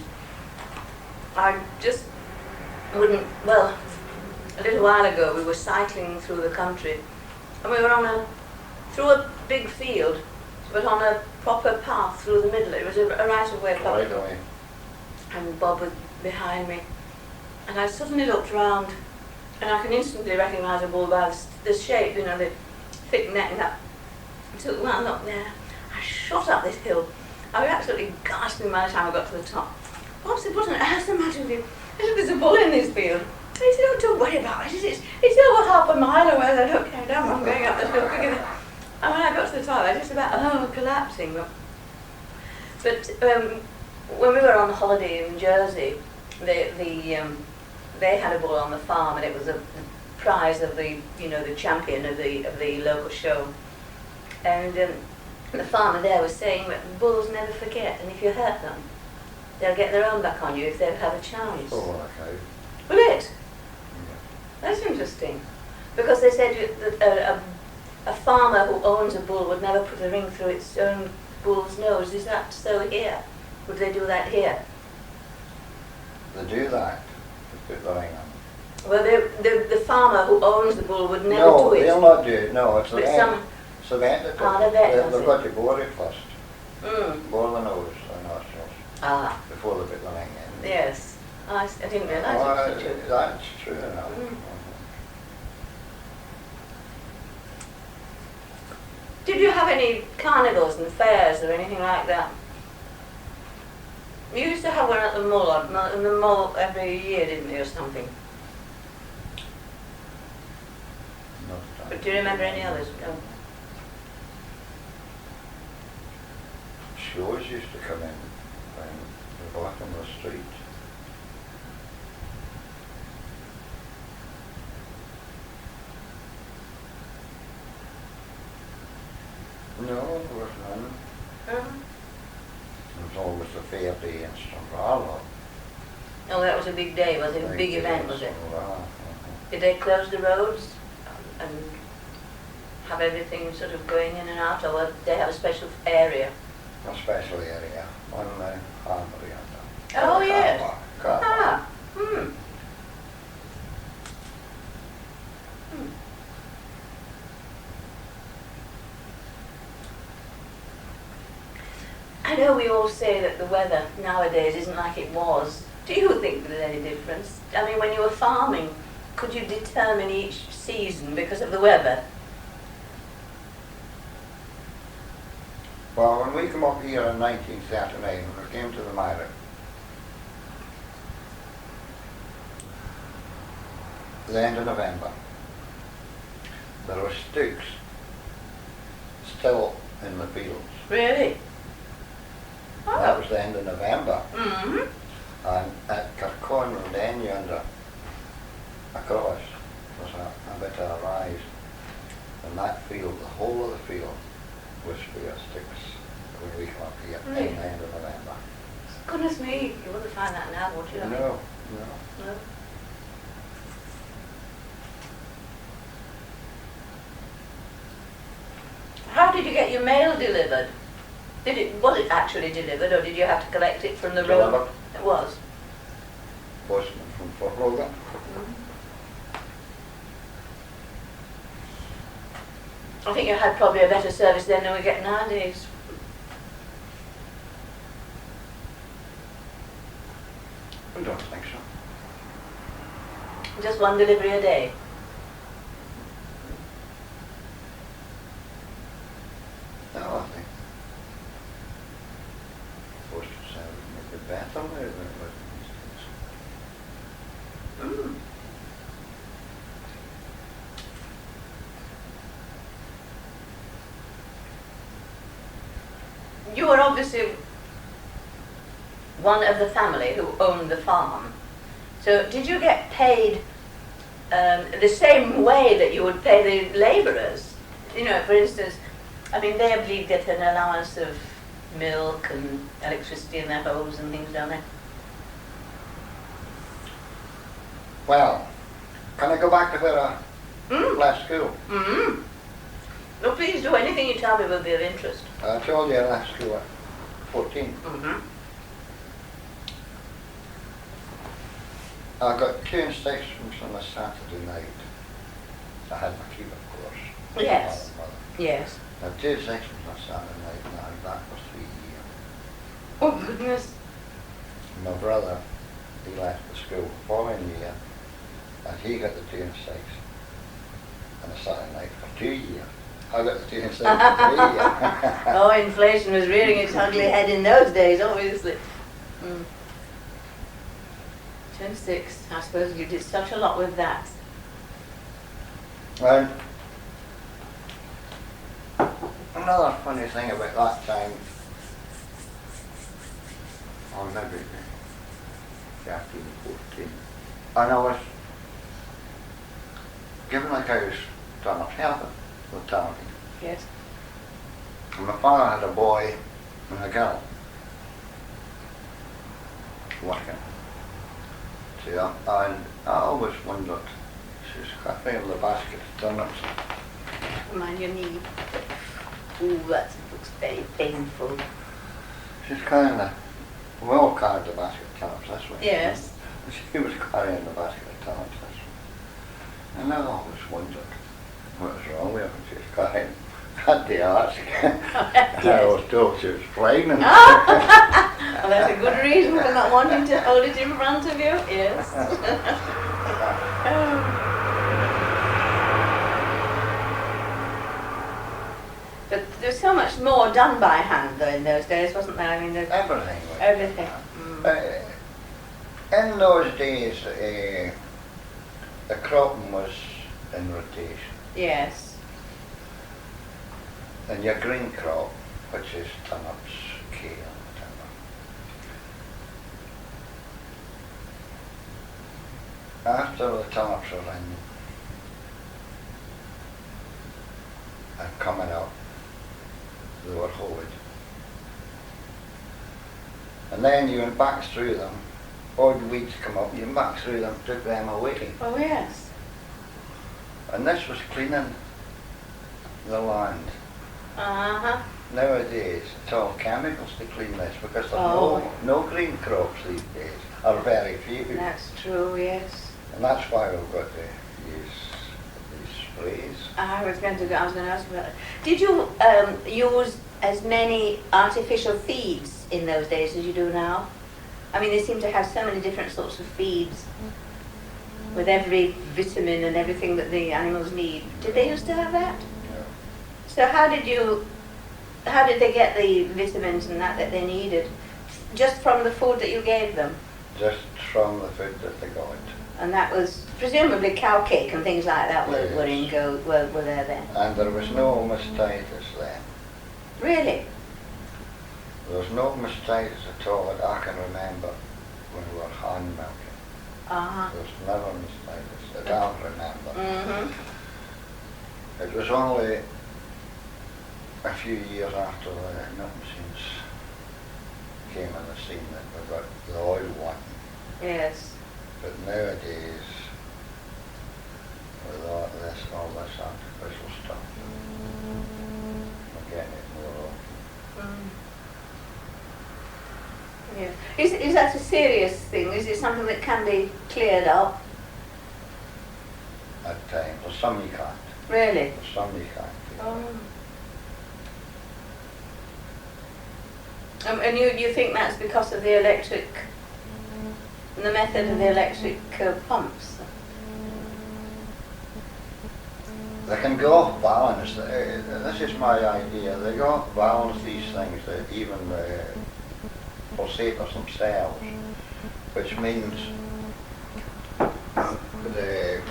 Speaker 1: I just wouldn't, well, a little while ago we were cycling through the country and we were through a big field, but on a proper path through the middle. It was a right-of-way
Speaker 2: Right
Speaker 1: public.
Speaker 2: away.
Speaker 1: And Bob was behind me. And I suddenly looked round and I can instantly recognise a bull by the shape, you know, the thick neck and that. So when I looked there, I shot up this hill. I was absolutely gasping by the time I got to the top. Bob said, "What's the matter with you?" I said, "There's a bull in this field." He said, "Oh, don't worry about it. It's over half a mile away." I don't care, I'm going up this hill quicker than... And when I got to the top, I was just about collapsing. But when we were on holiday in Jersey, they had a bull on the farm, and it was the prize of the champion of the local show. And the farmer there was saying that bulls never forget, and if you hurt them, they'll get their own back on you if they have a chance.
Speaker 2: Oh, okay.
Speaker 1: Will it?
Speaker 2: Yeah.
Speaker 1: That's interesting, because they said that a farmer who owns a bull would never put a ring through its own bull's nose. Is that so here? Would they do that here?
Speaker 2: They do that. They put the ring on.
Speaker 1: Well, the farmer who owns the bull would never
Speaker 2: No,
Speaker 1: do it.
Speaker 2: they'll not do it. No, it's the
Speaker 1: But
Speaker 2: vet.
Speaker 1: some,
Speaker 2: So the vet
Speaker 1: Ah, the vet does
Speaker 2: they've
Speaker 1: it.
Speaker 2: got to bore it first.
Speaker 1: mm,
Speaker 2: Bore the nose or nostrils
Speaker 1: ah,
Speaker 2: before they put the ring in.
Speaker 1: yes. I didn't realise it
Speaker 2: Well,
Speaker 1: was such a...
Speaker 2: that's true enough.
Speaker 1: Mm. Did you have any carnivals and fairs or anything like that? You used to have one at the mall every year, didn't you, or something?
Speaker 2: Not that.
Speaker 1: But do you remember any others? No.
Speaker 2: Shows used to come in when the bottom of the street. No, there was none. There was always a fair day in Strombralo.
Speaker 1: Oh, that was a big day, was it? A big event, was it?
Speaker 2: Strombralo.
Speaker 1: Did they close the roads and have everything sort of going in and out, or did they have a special area?
Speaker 2: A special area on the harbour.
Speaker 1: Oh, yes.
Speaker 2: Carver.
Speaker 1: Ah, hmm. I know we all say that the weather nowadays isn't like it was. Do you think there's any difference? I mean, when you were farming, could you determine each season because of the weather?
Speaker 2: Well, when we come up here in 1939, when we came to the Myroch, the end of November, there were stooks still in the fields.
Speaker 1: Really?
Speaker 2: That was the end of November.
Speaker 1: Mm-hmm.
Speaker 2: And at Kirkmaiden Road yonder, across, was a bit of a rise. And that field, the whole of the field, was bare sticks when we come up here
Speaker 1: Really?
Speaker 2: in the end of November.
Speaker 1: Goodness me, you wouldn't find that now, would you?
Speaker 2: No.
Speaker 1: No. How did you get your mail delivered? Was it actually delivered, or did you have to collect it from the road?
Speaker 2: Delivered.
Speaker 1: It was.
Speaker 2: Postman from Fort Logan.
Speaker 1: I think you had probably a better service then than we get nowadays.
Speaker 2: I don't think so.
Speaker 1: Just one delivery a day.
Speaker 2: No, I think postal service might be better now than it was in these days.
Speaker 1: Mm. You were obviously one of the family who owned the farm. So did you get paid the same way that you would pay the labourers? You know, for instance, I mean, they, I believe, get an allowance of milk and electricity in their homes and things, don't they?
Speaker 2: Well, can I go back to where I left school?
Speaker 1: Mm-hmm. No, please do. Anything you tell me will be of interest.
Speaker 2: I told you I left school at 14.
Speaker 1: Mm-hmm.
Speaker 2: I got 2 inspections on a Saturday night. I had my keep, of course.
Speaker 1: Yes.
Speaker 2: Mother.
Speaker 1: Yes.
Speaker 2: I had 2 inspections on Saturday night and I was back for 3 years.
Speaker 1: Oh, goodness.
Speaker 2: My brother, he left the school the following year and he got the 2 inspections on a Saturday night for 2 years. I got the 2 inspections for 3 years.
Speaker 1: Oh, inflation was rearing its ugly head in those days, obviously. Mm. 26. I suppose you did such a lot with that.
Speaker 2: And another funny thing about that time, or maybe 13, 14, and I was given a house down at Helton with Tommy.
Speaker 1: Yes.
Speaker 2: And my father had a boy and a girl working. See, and I always wondered, she was cutting the basket of turnips.
Speaker 1: Mind your knee. Ooh, that looks very painful.
Speaker 2: She's carrying the, we all carried the basket of tarps this way.
Speaker 1: Yes.
Speaker 2: She was carrying the basket of tarps this way. And I always wondered what was wrong with her when she was carrying. Had to ask.
Speaker 1: Yes.
Speaker 2: I was told she was pregnant.
Speaker 1: Well, that's a good reason for not wanting to hold it in front of you. Yes. But there's so much more done by hand though in those days, wasn't there? I mean,
Speaker 2: Everything. Was
Speaker 1: everything.
Speaker 2: In those days, the cropping was in rotation.
Speaker 1: Yes.
Speaker 2: And your green crop, which is turnips, kale, whatever. After the turnips are in and coming up, they were hoed. And then you went back through them, odd weeds come up, you went back through them, took them away.
Speaker 1: Oh yes.
Speaker 2: And this was cleaning the land.
Speaker 1: Uh-huh.
Speaker 2: Nowadays, it's all chemicals to clean this because there's
Speaker 1: Oh.
Speaker 2: no green crops these days, or very few.
Speaker 1: That's true, yes.
Speaker 2: And that's why we've got to use these sprays.
Speaker 1: I was going to ask about that. Did you use as many artificial feeds in those days as you do now? I mean, they seem to have so many different sorts of feeds with every vitamin and everything that the animals need. Did they used to have that?
Speaker 2: Yeah.
Speaker 1: So how did they get the vitamins and that they needed? Just from the food that you gave them?
Speaker 2: Just from the food that they got.
Speaker 1: And that was presumably cow cake and things like that were there then?
Speaker 2: And there was no mastitis then.
Speaker 1: Really?
Speaker 2: There was no mastitis at all that I can remember when we were hand milking.
Speaker 1: Uh-huh.
Speaker 2: There was never mastitis that I remember.
Speaker 1: Mm-hmm.
Speaker 2: It was only a few years after the milk machines came on the scene that we got the oil one.
Speaker 1: Yes.
Speaker 2: But nowadays, with all this artificial stuff, we're getting it more often.
Speaker 1: Yeah. Is that a serious thing? Is it something that can be cleared up?
Speaker 2: At times. For some you can't.
Speaker 1: Really?
Speaker 2: For some you can't.
Speaker 1: And you think that's because of the electric, the method of the electric pumps?
Speaker 2: They can go off balance. This is my idea. They go off balance these things, that even the pulsators themselves, which means the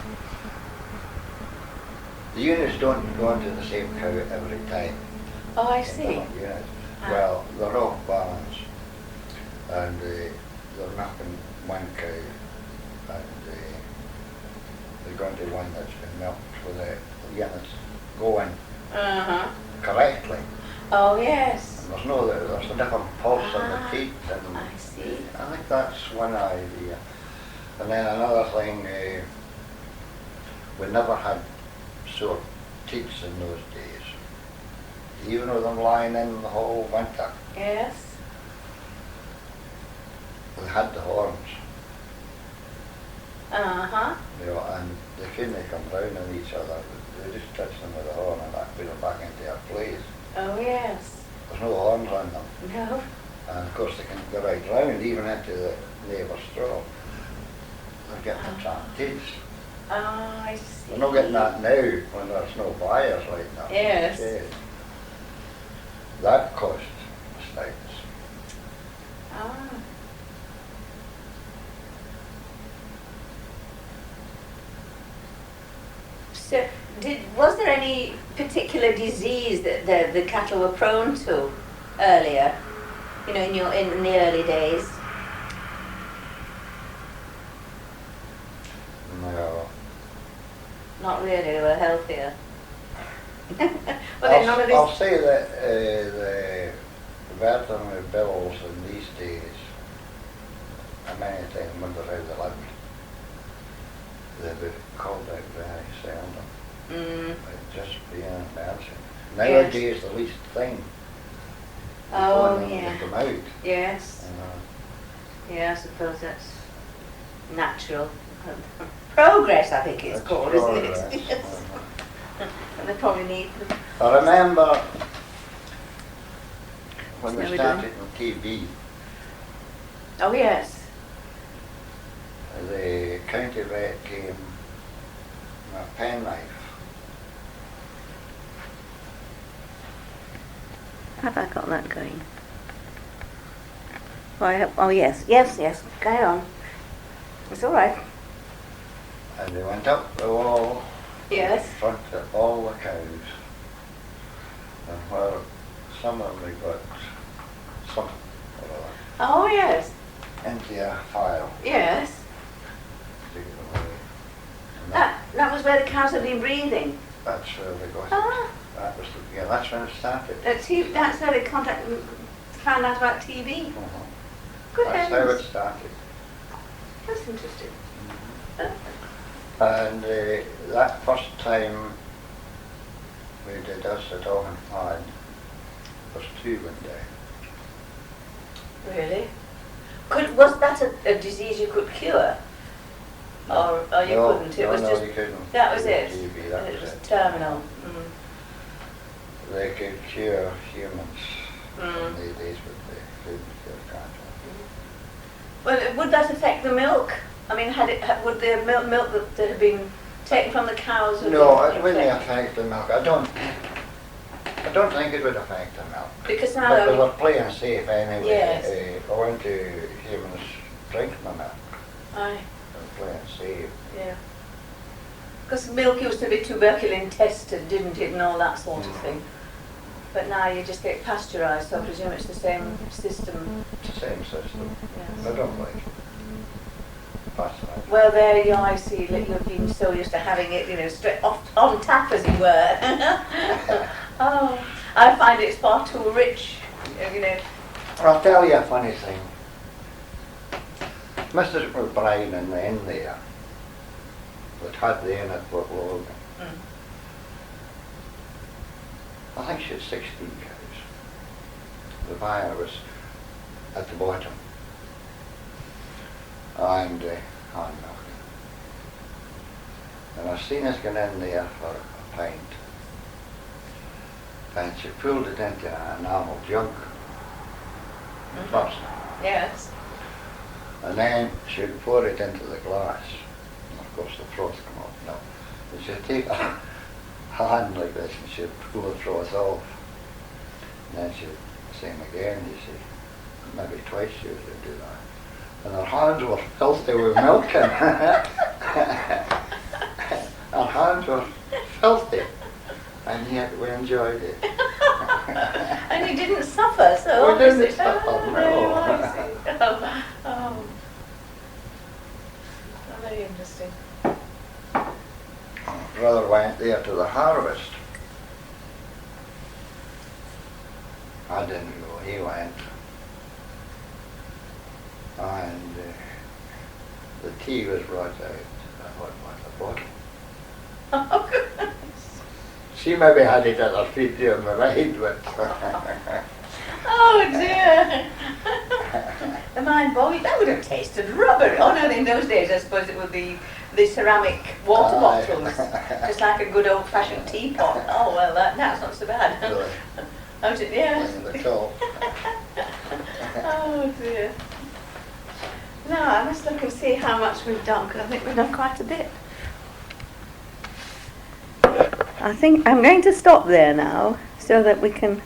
Speaker 2: units don't go into the same cow every time.
Speaker 1: Oh, I see.
Speaker 2: Units. Well, they're off balance, and they're milking one cow, and they're going to one that's been milked for the units going correctly.
Speaker 1: Oh, yes.
Speaker 2: And there's a different pulse in the teeth, and
Speaker 1: I see.
Speaker 2: I think that's one idea. And then another thing, we never had sore teats in those days. Even with them lying in the whole winter,
Speaker 1: Yes.
Speaker 2: we had the horns,
Speaker 1: Uh-huh.
Speaker 2: you know, and they couldn't come round on each other. They just touched them with the horn and that put them back into their place.
Speaker 1: Oh, yes.
Speaker 2: There's no horns on them.
Speaker 1: No.
Speaker 2: And of course they can go right round, even into the neighbour's straw. They're getting the trapped teats.
Speaker 1: Oh, I see.
Speaker 2: They're not getting that now when there's no buyers like that.
Speaker 1: Yes.
Speaker 2: That caused mastitis.
Speaker 1: Ah. So, was there any particular disease that the cattle were prone to earlier? You know, in the early days.
Speaker 2: No.
Speaker 1: Not really. They were healthier.
Speaker 2: I'll say that the veterinary bills in these days, many times wonder how they lived. They were called out very seldom. It'd just be embarrassing. Nowadays, the least thing.
Speaker 1: Oh,
Speaker 2: Before
Speaker 1: yeah.
Speaker 2: they come out,
Speaker 1: Yes.
Speaker 2: you know.
Speaker 1: Yeah, I suppose that's natural. Progress, I think it's
Speaker 2: That's
Speaker 1: called, isn't
Speaker 2: progress.
Speaker 1: it? Yes. And they probably need them.
Speaker 2: I remember when
Speaker 1: How
Speaker 2: we
Speaker 1: we
Speaker 2: started on TV,
Speaker 1: Oh, yes.
Speaker 2: the county vet came with a penknife.
Speaker 1: Have I got that going? Oh, yes. Yes. Carry on. It's all right.
Speaker 2: And they went up the wall
Speaker 1: Yes.
Speaker 2: in front of all the cows. And where some of them got something or
Speaker 1: Oh, yes.
Speaker 2: other into a file
Speaker 1: Yes.
Speaker 2: to get away. And
Speaker 1: That was where the cows had been breathing.
Speaker 2: that's where they got it.
Speaker 1: Ah.
Speaker 2: That was that's when it started.
Speaker 1: That's where they found out about TV. Good
Speaker 2: That's how
Speaker 1: heavens.
Speaker 2: it started.
Speaker 1: That's interesting.
Speaker 2: And that first time we did us at Owen Fine was 2 one day.
Speaker 1: Really? Was that a disease you could cure? Or you couldn't? It was
Speaker 2: no,
Speaker 1: just
Speaker 2: you couldn't.
Speaker 1: that was it.
Speaker 2: TB, that
Speaker 1: It was
Speaker 2: it.
Speaker 1: terminal.
Speaker 2: They could cure humans
Speaker 1: Mm.
Speaker 2: in these days, but they couldn't cure cancer.
Speaker 1: Well, would that affect the milk? I mean, would the milk that had been taken from the cows? have
Speaker 2: No,
Speaker 1: been
Speaker 2: it wouldn't
Speaker 1: infected?
Speaker 2: affect the milk. I don't think it would affect the milk.
Speaker 1: Because
Speaker 2: But they
Speaker 1: now,
Speaker 2: were playing safe anyway.
Speaker 1: Yes.
Speaker 2: Going to humans drinking the milk.
Speaker 1: aye,
Speaker 2: They were playing safe.
Speaker 1: yeah. Because milk used to be tuberculin tested, didn't it, and all that sort of thing. But now you just get pasteurised, so I presume it's the same system.
Speaker 2: It's the same system.
Speaker 1: Yes.
Speaker 2: I don't like it. That's right.
Speaker 1: Well, there you are, I see that you've been so used to having it, straight off on tap, as it were. Oh, I find it's far too rich,
Speaker 2: I'll tell you a funny thing. Mrs. McBride in the inn there, that had the inn at Port Logan,
Speaker 1: Mm.
Speaker 2: I think she had 16 cows. The buyer was at the bottom. And hand milk. And I seen us going in there for a pint. And she pulled it into an enamel jug first.
Speaker 1: Yes.
Speaker 2: And then she'd pour it into the glass. And of course the froth come off now. And she'd take a hand like this and she'd pull the froth off. And then she'd same again, you see. Maybe twice she would do that. And her hands were filthy with milk in. Her hands were filthy. And yet we enjoyed it.
Speaker 1: And you didn't suffer, so
Speaker 2: We didn't
Speaker 1: obviously-
Speaker 2: suffer,
Speaker 1: Oh,
Speaker 2: no.
Speaker 1: I see. Oh. Very interesting.
Speaker 2: My brother went there to the harvest. I didn't go, he went. And the tea was brought out. I thought, what a bottle.
Speaker 1: Oh, goodness.
Speaker 2: She maybe had it at her feet during the ride, but
Speaker 1: Oh, dear. The mind boggling. That would have tasted rubber. Oh, no, in those days, I suppose it would be the ceramic water
Speaker 2: Aye.
Speaker 1: bottles. Just like a good old-fashioned teapot. Oh, well, that's not so bad.
Speaker 2: really,
Speaker 1: Oh, yes.
Speaker 2: in the cold.
Speaker 1: Oh, dear. No, I must look and see how much we've done, because I think we've done quite a bit. I think I'm going to stop there now, so that we can